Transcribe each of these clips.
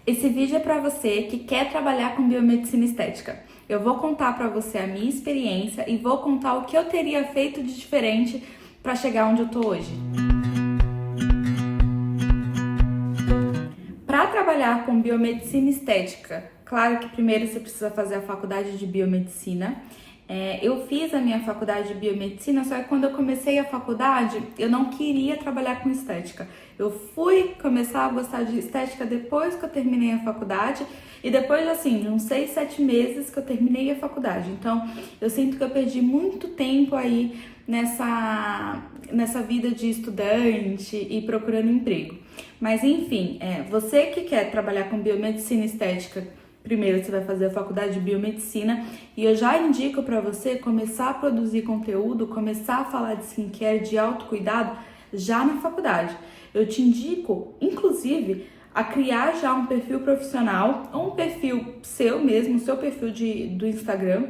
Esse vídeo é para você que quer trabalhar com biomedicina estética. Eu vou contar para você a minha experiência e vou contar o que eu teria feito de diferente para chegar onde eu tô hoje. Para trabalhar com biomedicina estética, claro que primeiro você precisa fazer a faculdade de biomedicina. Eu fiz a minha faculdade de biomedicina, só que quando eu comecei a faculdade, eu não queria trabalhar com estética. Eu fui começar a gostar de estética depois que eu terminei a faculdade e depois, assim, de uns 6, 7 meses que eu terminei a faculdade. Então, eu sinto que eu perdi muito tempo aí nessa vida de estudante e procurando emprego. Mas, enfim, você que quer trabalhar com biomedicina estética, primeiro você vai fazer a faculdade de biomedicina e eu já indico para você começar a produzir conteúdo, começar a falar de skincare, de autocuidado já na faculdade. Eu te indico, inclusive, a criar já um perfil profissional, ou um perfil seu mesmo, seu perfil do Instagram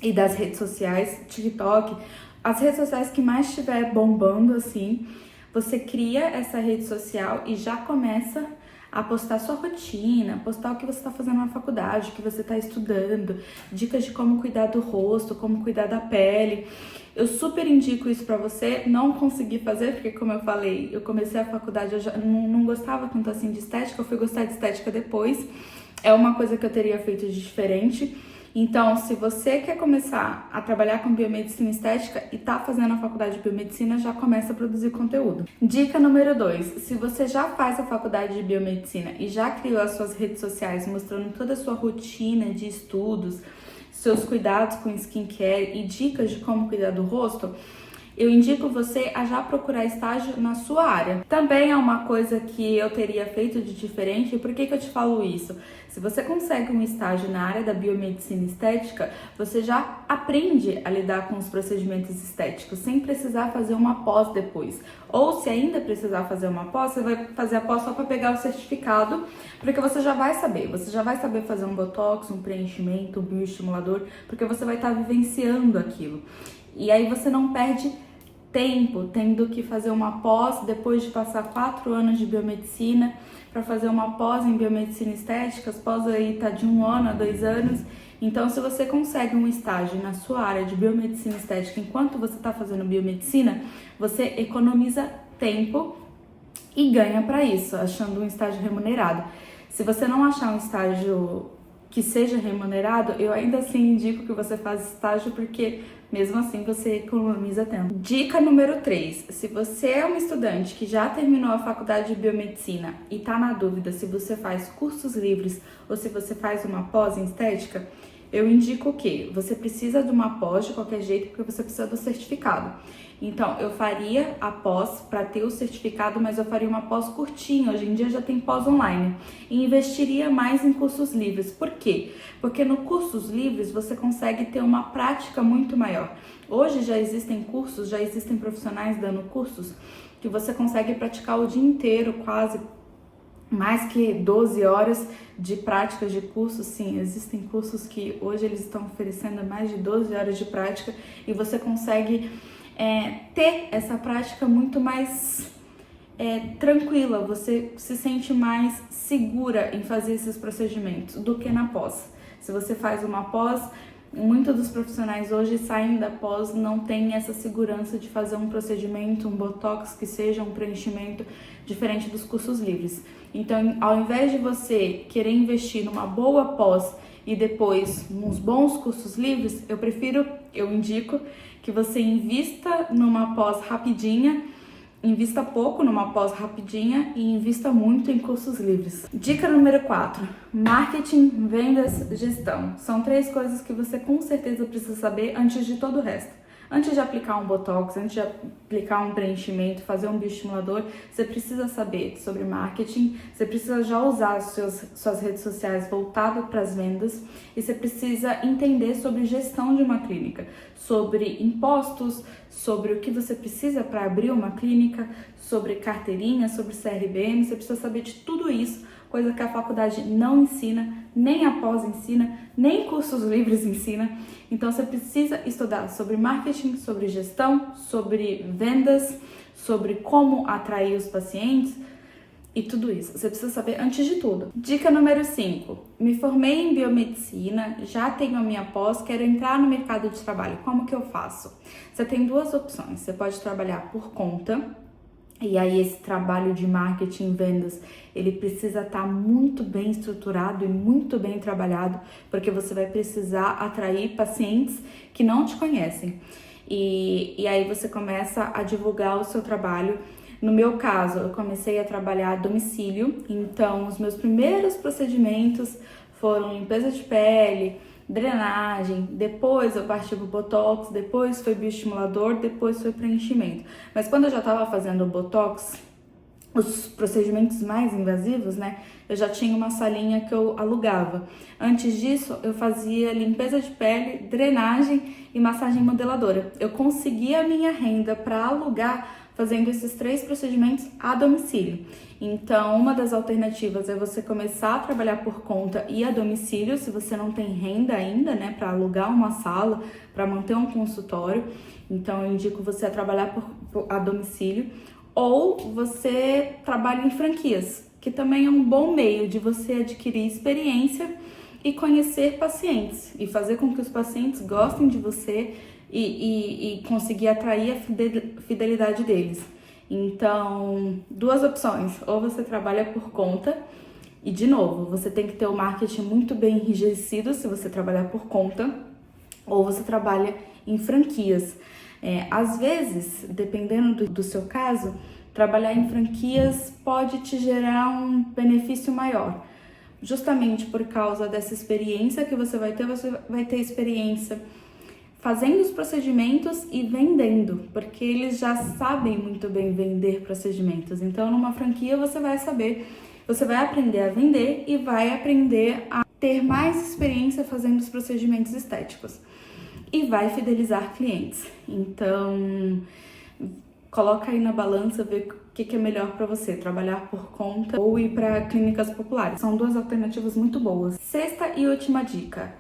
e das redes sociais, TikTok, as redes sociais que mais estiver bombando assim, você cria essa rede social e já começa a postar sua rotina, postar o que você está fazendo na faculdade, o que você está estudando, dicas de como cuidar do rosto, como cuidar da pele. Eu super indico isso para você. Não consegui fazer, porque como eu falei, eu comecei a faculdade, eu já não gostava tanto assim de estética, eu fui gostar de estética depois. É uma coisa que eu teria feito de diferente. Então, se você quer começar a trabalhar com biomedicina estética e tá fazendo a faculdade de biomedicina, já começa a produzir conteúdo. Dica número 2, se você já faz a faculdade de biomedicina e já criou as suas redes sociais mostrando toda a sua rotina de estudos, seus cuidados com skincare e dicas de como cuidar do rosto, eu indico você a já procurar estágio na sua área. Também é uma coisa que eu teria feito de diferente. Por que eu te falo isso? Se você consegue um estágio na área da biomedicina estética, você já aprende a lidar com os procedimentos estéticos sem precisar fazer uma pós depois. Ou se ainda precisar fazer uma pós, você vai fazer a pós só para pegar o certificado, porque você já vai saber. Você já vai saber fazer um botox, um preenchimento, um bioestimulador, porque você vai estar vivenciando aquilo. E aí você não perde tempo tendo que fazer uma pós depois de passar 4 anos de biomedicina para fazer uma pós em biomedicina estética. As pós aí tá de 1 ano a 2 anos. Então, se você consegue um estágio na sua área de biomedicina estética enquanto você está fazendo biomedicina, você economiza tempo e ganha para isso, achando um estágio remunerado. Se você não achar um estágio que seja remunerado, eu ainda assim indico que você faça estágio, porque mesmo assim você economiza tempo. Dica número 3, se você é um estudante que já terminou a faculdade de biomedicina e tá na dúvida se você faz cursos livres ou se você faz uma pós em estética, eu indico que você precisa de uma pós de qualquer jeito, porque você precisa do certificado. Então, eu faria a pós para ter o certificado, mas eu faria uma pós curtinha. Hoje em dia já tem pós online. E investiria mais em cursos livres. Por quê? Porque no cursos livres você consegue ter uma prática muito maior. Hoje já existem cursos, já existem profissionais dando cursos que você consegue praticar o dia inteiro, quase mais que 12 horas de prática de curso. Sim, existem cursos que hoje eles estão oferecendo mais de 12 horas de prática e você consegue ter essa prática muito mais tranquila, você se sente mais segura em fazer esses procedimentos do que na pós. Se você faz uma pós, muitos dos profissionais hoje saem da pós, não tem essa segurança de fazer um procedimento, um botox, que seja um preenchimento diferente dos cursos livres. Então, ao invés de você querer investir numa boa pós e depois uns bons cursos livres, eu indico que você invista numa pós rapidinha, invista pouco numa pós rapidinha e invista muito em cursos livres. Dica número 4, marketing, vendas, gestão. São 3 coisas que você com certeza precisa saber antes de todo o resto. Antes de aplicar um botox, antes de aplicar um preenchimento, fazer um bioestimulador, você precisa saber sobre marketing, você precisa já usar suas redes sociais voltadas para as vendas e você precisa entender sobre gestão de uma clínica, sobre impostos, sobre o que você precisa para abrir uma clínica, sobre carteirinha, sobre CRBM. Você precisa saber de tudo isso, coisa que a faculdade não ensina, nem a pós ensina, nem cursos livres ensina. Então você precisa estudar sobre marketing, sobre gestão, sobre vendas, sobre como atrair os pacientes, e tudo isso. Você precisa saber antes de tudo. Dica número 5. Me formei em biomedicina, já tenho a minha pós, quero entrar no mercado de trabalho. Como que eu faço? Você tem duas opções. Você pode trabalhar por conta, e aí esse trabalho de marketing, vendas, ele precisa estar muito bem estruturado e muito bem trabalhado, porque você vai precisar atrair pacientes que não te conhecem. E aí você começa a divulgar o seu trabalho. No meu caso, eu comecei a trabalhar a domicílio, então os meus primeiros procedimentos foram limpeza de pele, drenagem, depois eu parti pro Botox, depois foi bioestimulador, depois foi preenchimento. Mas quando eu já estava fazendo o Botox, os procedimentos mais invasivos, né, eu já tinha uma salinha que eu alugava. Antes disso, eu fazia limpeza de pele, drenagem e massagem modeladora. Eu conseguia a minha renda para alugar fazendo esses 3 procedimentos a domicílio. Então, uma das alternativas é você começar a trabalhar por conta e a domicílio, se você não tem renda ainda, né, para alugar uma sala, para manter um consultório. Então, eu indico você a trabalhar a domicílio, ou você trabalha em franquias, que também é um bom meio de você adquirir experiência e conhecer pacientes e fazer com que os pacientes gostem de você e conseguir atrair a fidelidade deles. Então, duas opções: ou você trabalha por conta, e de novo, você tem que ter o marketing muito bem enrijecido se você trabalhar por conta, ou você trabalha em franquias. Às vezes, dependendo do seu caso, trabalhar em franquias pode te gerar um benefício maior. Justamente por causa dessa experiência que você vai ter experiência fazendo os procedimentos e vendendo, porque eles já sabem muito bem vender procedimentos. Então, numa franquia você vai aprender a vender e vai aprender a ter mais experiência fazendo os procedimentos estéticos e vai fidelizar clientes. Então, coloca aí na balança, vê o que é melhor para você, trabalhar por conta ou ir para clínicas populares. São duas alternativas muito boas. Sexta e última dica: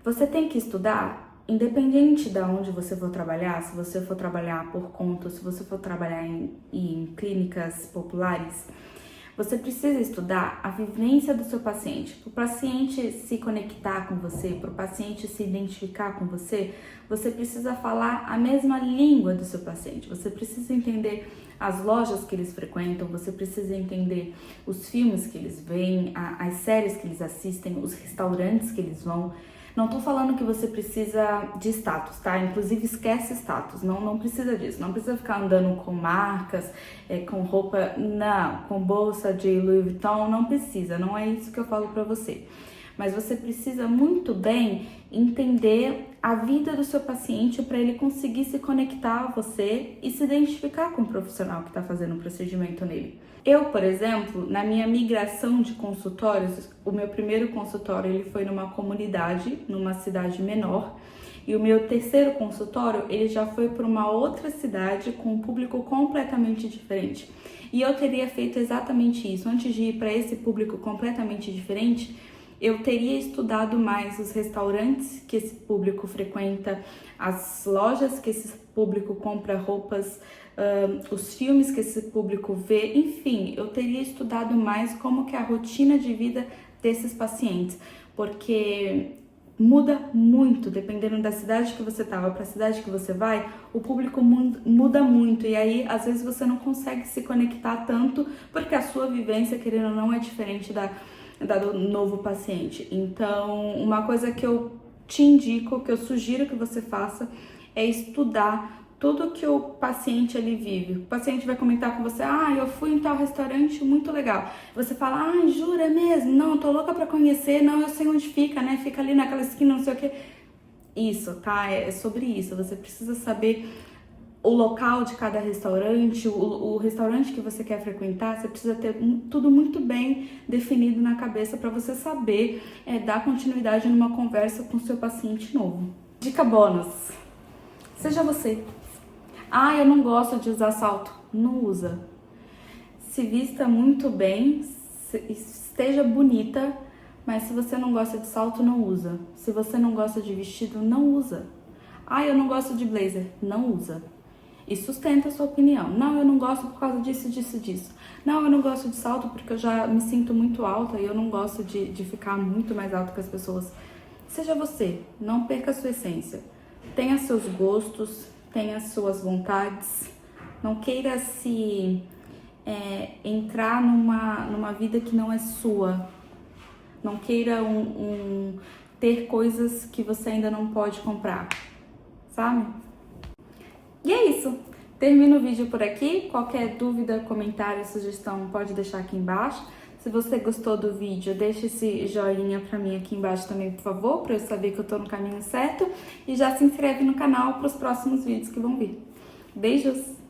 você tem que estudar. Independente de onde você for trabalhar, se você for trabalhar por conta, se você for trabalhar em clínicas populares, você precisa estudar a vivência do seu paciente. Para o paciente se conectar com você, para o paciente se identificar com você, você precisa falar a mesma língua do seu paciente. Você precisa entender as lojas que eles frequentam, você precisa entender os filmes que eles veem, as séries que eles assistem, os restaurantes que eles vão. Não tô falando que você precisa de status, tá? Inclusive, esquece status, não precisa disso. Não precisa ficar andando com marcas, com roupa, não, com bolsa de Louis Vuitton, não precisa. Não é isso que eu falo pra você. Mas você precisa muito bem entender a vida do seu paciente para ele conseguir se conectar a você e se identificar com o profissional que está fazendo o procedimento nele. Eu, por exemplo, na minha migração de consultórios, o meu primeiro consultório ele foi numa comunidade, numa cidade menor, e o meu terceiro consultório ele já foi para uma outra cidade com um público completamente diferente. E eu teria feito exatamente isso. Antes de ir para esse público completamente diferente, eu teria estudado mais os restaurantes que esse público frequenta, as lojas que esse público compra roupas, os filmes que esse público vê, enfim, eu teria estudado mais como que é a rotina de vida desses pacientes, porque muda muito, dependendo da cidade que você estava para a cidade que você vai, o público muda muito, e aí às vezes você não consegue se conectar tanto, porque a sua vivência, querendo ou não, é diferente da do novo paciente. Então, uma coisa que eu te indico, que eu sugiro que você faça, é estudar tudo que o paciente ali vive. O paciente vai comentar com você: eu fui em tal restaurante muito legal. Você fala: jura mesmo? Não, tô louca pra conhecer, não, eu sei onde fica, né? Fica ali naquela esquina, não sei o que. Isso, tá? É sobre isso. Você precisa saber o local de cada restaurante, o restaurante que você quer frequentar. Você precisa ter tudo muito bem definido na cabeça para você saber dar continuidade numa conversa com o seu paciente novo. Dica bônus: seja você. Eu não gosto de usar salto. Não usa. Se vista muito bem, esteja bonita, mas se você não gosta de salto, não usa. Se você não gosta de vestido, não usa. Eu não gosto de blazer. Não usa. e sustenta a sua opinião. Não, eu não gosto por causa disso, disso, disso. Não, eu não gosto de salto porque eu já me sinto muito alta e eu não gosto de ficar muito mais alta que as pessoas. Seja você, não perca a sua essência. Tenha seus gostos, tenha suas vontades. Não queira se entrar numa vida que não é sua. Não queira ter coisas que você ainda não pode comprar, sabe? E é isso. Termino o vídeo por aqui. Qualquer dúvida, comentário, sugestão, pode deixar aqui embaixo. Se você gostou do vídeo, deixa esse joinha pra mim aqui embaixo também, por favor, pra eu saber que eu tô no caminho certo. E já se inscreve no canal para os próximos vídeos que vão vir. Beijos!